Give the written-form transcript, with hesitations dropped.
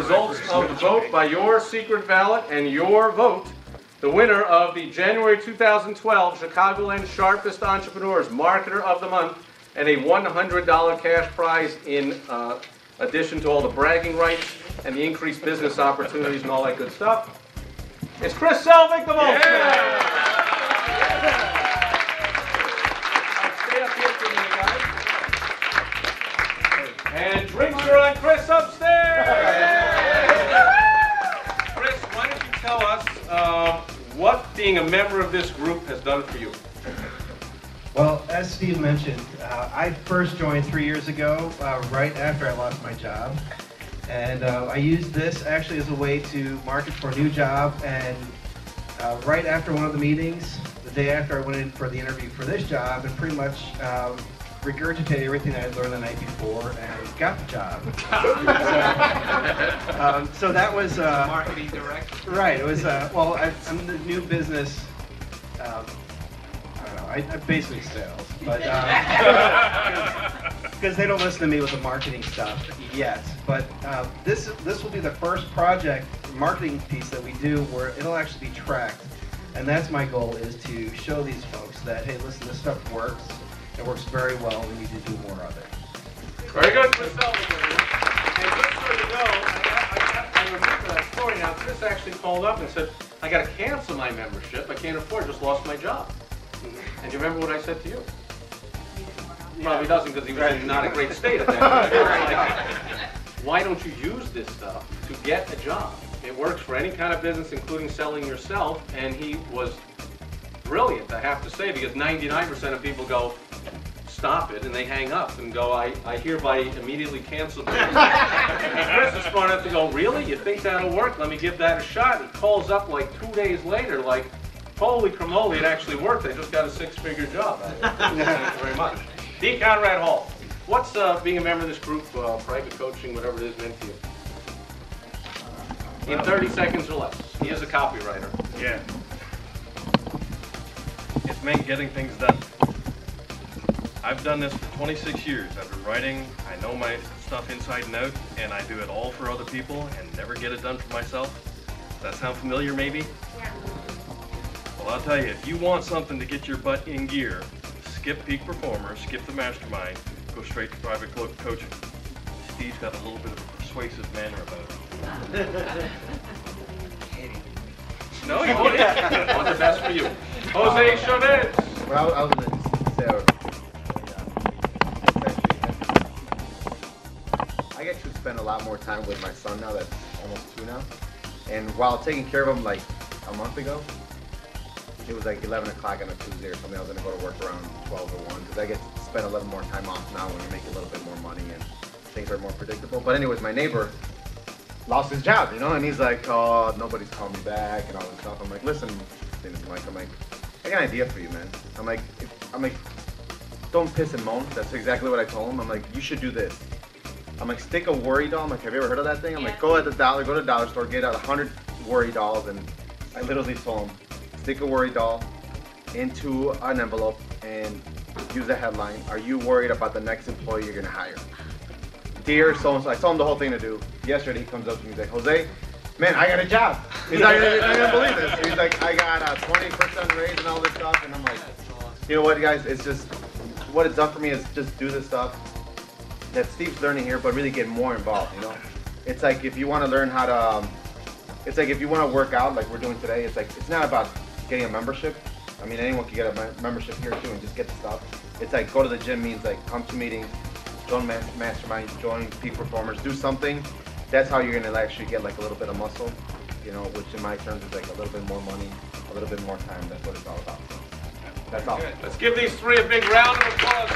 results of the vote by your secret ballot and your vote, the winner of the January 2012 Chicagoland Sharpest Entrepreneurs Marketer of the Month and a $100 cash prize in addition to all the bragging rights and the increased business opportunities and all that good stuff. It's Chris Selvig, the most. Stay up here for a minute, guys. And drinks are on Chris upstairs. Chris, why don't you tell us what being a member of this group has done for you? Well, as Steve mentioned, I first joined 3 years ago, right after I lost my job. And I used this actually as a way to market for a new job. And right after one of the meetings, the day after I went in for the interview for this job, and pretty much regurgitated everything I had learned the night before and got the job. So that was marketing director. Right. It was well, I'm the new business. I basically sales, but because they don't listen to me with the marketing stuff yet. But this will be the first project marketing piece that we do where it'll actually be tracked, and that's my goal, is to show these folks that, hey, listen, this stuff works. It works very well. We need to do more of it. Very good, Chris Selvig. And just so you know, I remember that story now. Chris actually called up and said, I got to cancel my membership. I can't afford it. Just lost my job. And you remember what I said to you? He probably doesn't, because he was in not a great state at that time. Why don't you use this stuff to get a job? It works for any kind of business, including selling yourself. And he was brilliant, I have to say, because 99% of people go, stop it, and they hang up and go, I hereby immediately cancel this. Chris is smart enough to go, really? You think that'll work? Let me give that a shot. He calls up like 2 days later, like, holy cramoli, it actually worked. I just got a six-figure job out of it. Thank you very much. D. Conrad Hall, what's being a member of this group, private coaching, whatever it is, meant to you? In 30 seconds or less. He is a copywriter. Yeah. It's meant getting things done. I've done this for 26 years. I've been writing, I know my stuff inside and out, and I do it all for other people and never get it done for myself. Does that sound familiar, maybe? Yeah. Well, I'll tell you, if you want something to get your butt in gear, skip Peak Performer, skip the Mastermind, go straight to private coaching. Steve's got a little bit of a persuasive manner about it. No, you won't. I want the best for you. Jose Chavez. Well, I was going to say, I get to spend a lot more time with my son now that's almost 2 now. And while taking care of him like a month ago, it was like 11 o'clock on a Tuesday or something. I was going to go to work around 12 or 1 because I get to spend a little more time off now when you make a little bit more money and things are more predictable. But anyways, my neighbor lost his job, you know, and he's like, oh, nobody's calling me back and all this stuff. I'm like, listen, Mike, I'm like, I got an idea for you, man. I'm like, don't piss and moan. That's exactly what I told him. I'm like, you should do this. I'm like, stick a worry doll. I'm like, have you ever heard of that thing? I'm like, go to the dollar store, get out 100 worry dolls, and I literally told him, stick a worry doll into an envelope and use a headline. Are you worried about the next employee you're gonna hire? Dear so-and-so, I told him the whole thing to do. Yesterday he comes up to me, he's like, Jose, man, I got a job. He's not gonna believe this. He's like, I got a 20% raise and all this stuff, and I'm like, you know what, guys, it's just, what it's done for me is just do this stuff that Steve's learning here, but really get more involved, you know? It's like if you wanna learn how to, it's like if you wanna work out like we're doing today, it's like, it's not about getting a membership. I mean, anyone can get a membership here too and just get the stuff. It's like go to the gym means like come to meetings, join mastermind, join peak performers, do something. That's how you're gonna actually get like a little bit of muscle, you know, which in my terms is like a little bit more money, a little bit more time. That's what it's all about. That's all. Let's give these three a big round of applause.